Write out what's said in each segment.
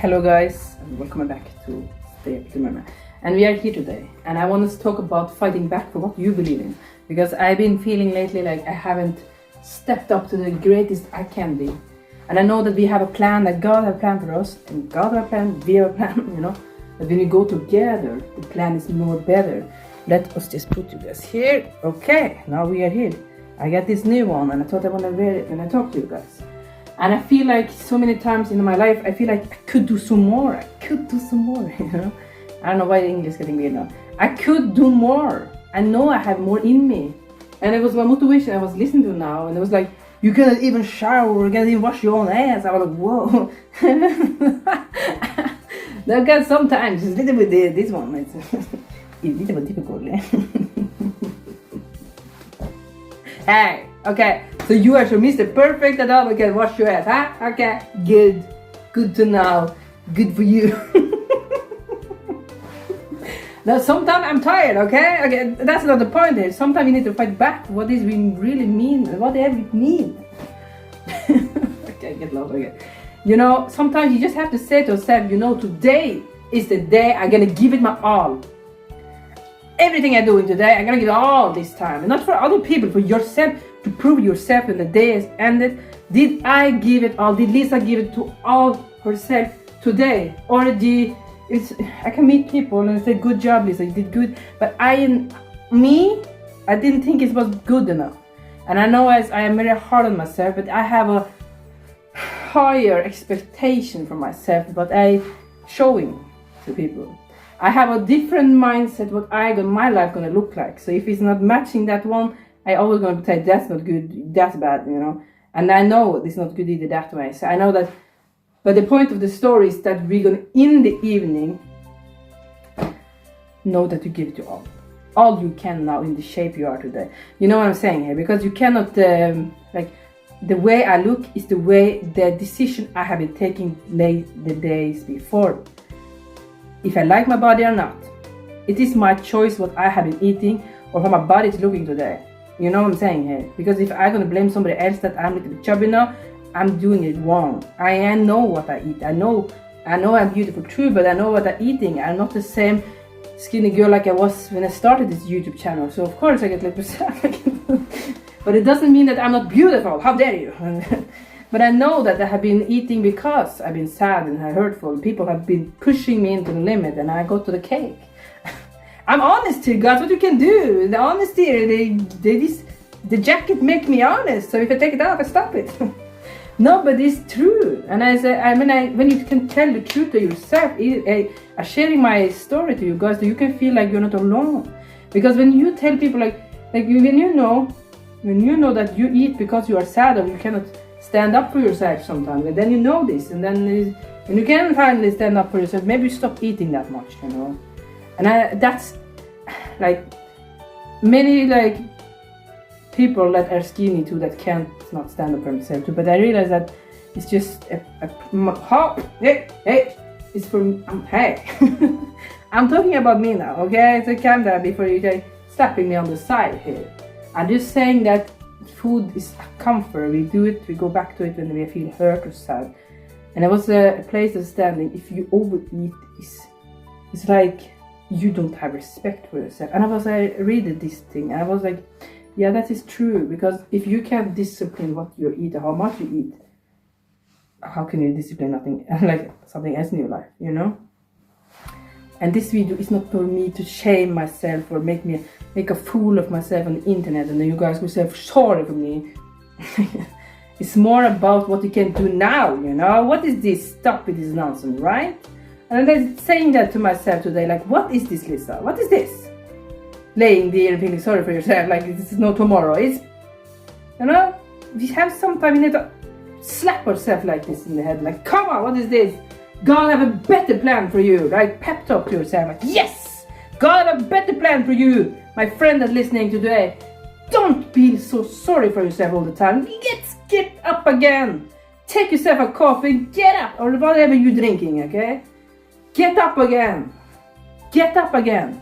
Hello guys, and welcome back to Stay Up to Mama. And we are here today, and I want to talk about fighting back for what you believe in, because I've been feeling lately like I haven't stepped up to the greatest I can be. And I know that we have a plan, that God has a plan for us, and God has a plan, we have a plan, But when we go together, the plan is more better. Let us just put you guys here. Okay, now we are here. I got this new one, and I thought I want to wear it when I talk to you guys. And I feel like so many times in my life, I feel like I could do some more. I don't know why the English is getting weird now. I could do more. I know I have more in me. And it was my motivation I was listening to now. And it was like, you cannot even shower, you cannot even wash your own ass. I was like, whoa. That got sometimes, it's a little bit, this one, it's a little bit difficult. Hey, okay, so you are Mr. Perfect at all, can wash your ass, huh? Okay, good to know, good for you. Now, sometimes I'm tired, okay, that's not the point here. Sometimes you need to fight back what this really mean, and what it mean. Okay, get lost again. Sometimes you just have to say to yourself, today is the day I'm gonna give it my all. Everything I'm doing today, I'm gonna give it all this time. And not for other people, for yourself, to prove yourself when the day is ended. Did I give it all? Did Lisa give it to all herself today? Or I can meet people and say, good job, Lisa, you did good. But I didn't think it was good enough. And I know I am very hard on myself, but I have a higher expectation for myself, but I showing to people. I have a different mindset what my life gonna look like. So if it's not matching that one, I always gonna say that's not good, that's bad, And I know it's not good either that way. So I know that. But the point of the story is that we're gonna, in the evening, know that you give it your all you can now in the shape you are today. You know what I'm saying here? Because you cannot the way I look is the way the decision I have been taking the days before. If I like my body or not, it is my choice what I have been eating or how my body is looking today. You know what I'm saying here? Because if I'm gonna blame somebody else that I'm a little bit chubby now, I'm doing it wrong. I know what I eat. I know I'm beautiful too, but I know what I'm eating. I'm not the same skinny girl like I was when I started this YouTube channel. So of course I get like but it doesn't mean that I'm not beautiful. How dare you? But I know that I have been eating because I've been sad and hurtful. People have been pushing me into the limit, and I go to the cake. I'm honest here, guys. What you can do? The honesty, the jacket make me honest. So if I take it off, I stop it. No, but it's true. And when you can tell the truth to yourself, I'm sharing my story to you guys, so you can feel like you're not alone. Because when you tell people when you know that you eat because you are sad or you cannot stand up for yourself sometimes, and then you know this, and then when you can finally stand up for yourself, maybe you stop eating that much, And that's many people that are skinny too that can't not stand up for themselves too. But I realize that it's just it's for hey. I'm talking about me now, okay? So calm down before you slapping me on the side here. I'm just saying that food is a comfort. We do it, we go back to it when we feel hurt or sad. And it was a place of standing. If you overeat, it's like you don't have respect for yourself. And I read this thing, and I was like, yeah, that is true. Because if you can't discipline what you eat or how much you eat, how can you discipline something else in your life, And this video is not for me to shame myself or make a fool of myself on the internet, and then you guys will say sorry for me. It's more about what you can do now, What is this? Stop with this nonsense, right? And I'm saying that to myself today, what is this, Lisa? What is this? Laying there and feeling sorry for yourself, this is no tomorrow. It's, we have sometimes we need to slap ourselves like this in the head, come on, what is this? God have a better plan for you, right? Pep talk to yourself, yes! God have a better plan for you, my friend that's listening today. Don't be so sorry for yourself all the time. Get up again. Take yourself a coffee, get up, or whatever you're drinking, okay? Get up again. Get up again.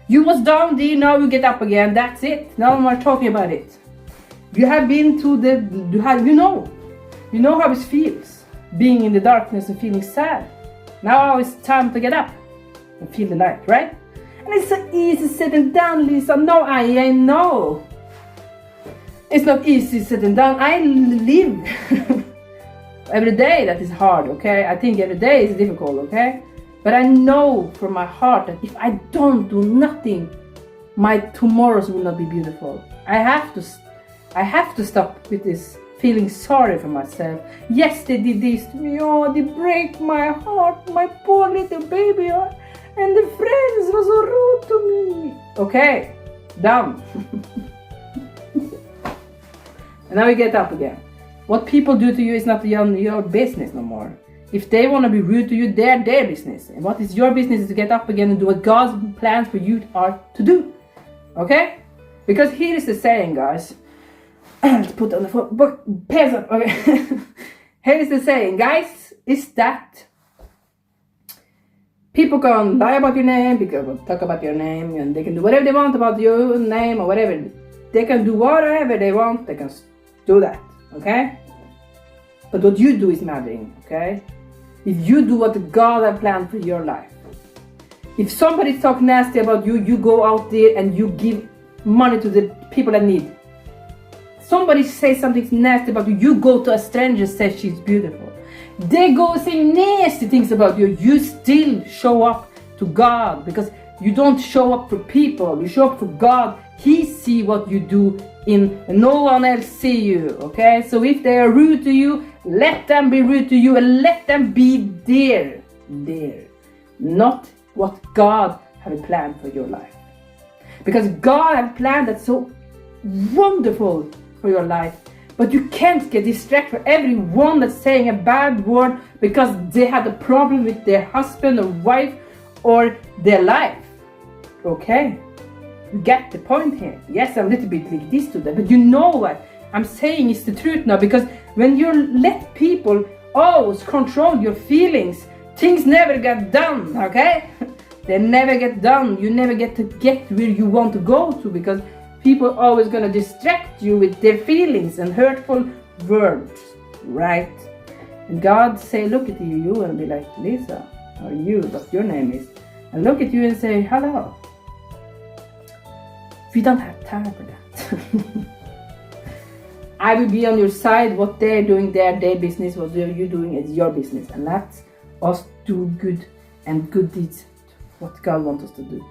You was down there, now you get up again, that's it. Now I'm talking about it. You have been to you know how it feels. Being in the darkness and feeling sad. Now it's time to get up and feel the light, right? And it's so easy sitting down, Lisa. No, I know. It's not easy sitting down. I live every day that is hard, okay? I think every day is difficult, okay? But I know from my heart that if I don't do nothing, my tomorrows will not be beautiful. I have to stop with this feeling sorry for myself. Yes, they did this to me. Oh, they break my heart, my poor little baby heart. And the friends were so rude to me. Okay, done. And now we get up again. What people do to you is not your business no more. If they want to be rude to you, they're their business. And what is your business is to get up again and do what God's plans for you are to do. Okay? Because here is the saying, guys. Let's put on the phone. Pants up. Okay. Here is the saying, guys, is that people can lie about your name, people can talk about your name, and they can do whatever they want about your name or whatever. They can do whatever they want, they can do that, okay? But what you do is mattering, okay? If you do what God has planned for your life. If somebody talks nasty about you, you go out there and you give money to the people that need. Somebody says something nasty about you, you go to a stranger and say she's beautiful. They go saying nasty things about you, you still show up to God, because you don't show up for people, you show up for God. He see what you do and no one else see you, okay? So if they are rude to you, let them be rude to you and let them be there, not what God have planned for your life. Because God have planned that so wonderful for your life. But you can't get distracted for everyone that's saying a bad word because they had a problem with their husband or wife or their life. Okay? You get the point here. Yes, I'm a little bit like this to them, but you know what I'm saying is the truth now, because when you let people always control your feelings, things never get done, okay? They never get done. You never get to get where you want to go to, because people are always gonna distract you with their feelings and hurtful words, right? And God say, look at you and be like, Lisa, or you, what your name is, and look at you and say, hello. We don't have time for that. I will be on your side. What they're doing, their business. What you're doing is your business. And let us do good and good deeds. What God wants us to do.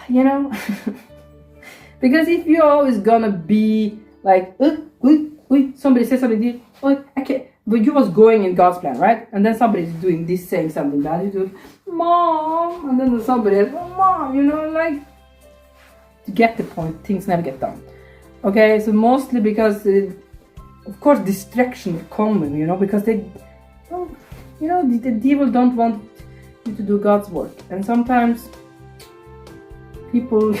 You know? Because if you're always gonna be like, somebody says something to you, I can't. But you was going in God's plan, right? And then somebody's doing this, saying something bad. You do, Mom. And then somebody else, Mom, you know, like, to get the point, things never get done. Okay, so mostly because, of course, distraction is common, you know, because they, you know, the devil don't want you to do God's work. And sometimes people,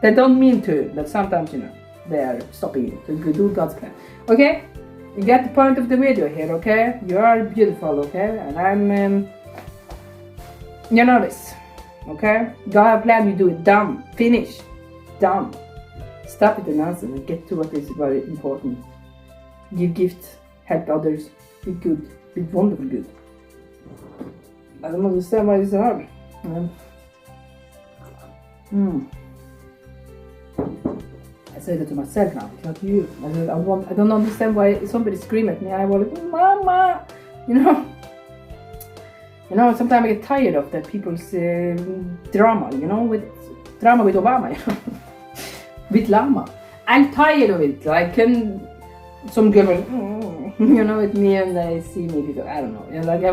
they don't mean to, but sometimes, you know, they are stopping you to do God's plan. Okay, you get the point of the video here, okay? You are beautiful, okay? And I'm, you know this. Okay? God have planned, you do it. Done. Finish. Done. Stop with the nonsense and get to what is very important. Give gifts. Help others. Be good. Be wonderful good. I don't understand why it's hard. I say that to myself now, it's not to you. I don't understand why somebody scream at me. I was like, Mama! You know? You know, sometimes I get tired of that people's drama, you know, with drama with Obama, you know, with Lama. I'm tired of it. Like, some girl will, you know, with me, and they see me because I don't know. You know, like I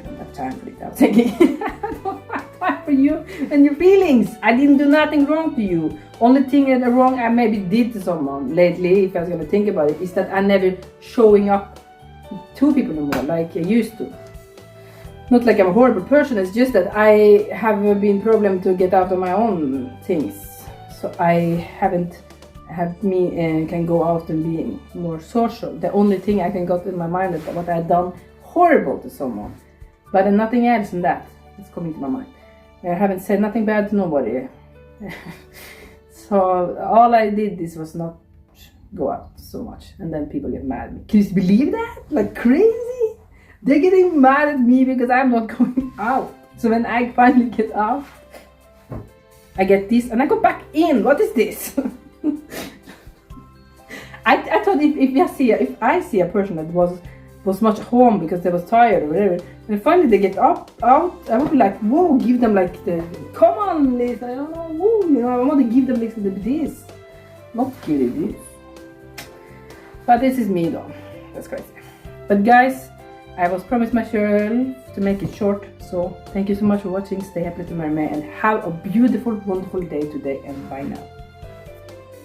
don't have time for it. I was thinking, I don't have time for you and your feelings. I didn't do nothing wrong to you. Only thing that wrong I maybe did to someone lately, if I was gonna think about it, is that I never showing up to people anymore like I used to. Not like I'm a horrible person, it's just that I have been problem to get out of my own things. So I haven't had me can go out and be more social. The only thing I can got in my mind is what I had done horrible to someone. But nothing else than that is coming to my mind. I haven't said nothing bad to nobody. So all I did this was not go out so much, and then people get mad at me. Can you believe that? Like crazy? They're getting mad at me because I'm not going out. So when I finally get out, I get this and I go back in. What is this? I thought if I see a person that was much home because they was tired or whatever, and finally they get out, I would be like, whoa, give them like the, come on, Lisa, whoa, you know, I want to give them like this, not give it this. But this is me though, that's crazy. But guys, I was promised myself to make it short, so thank you so much for watching. Stay happy to marry me and have a beautiful, wonderful day today, and bye now.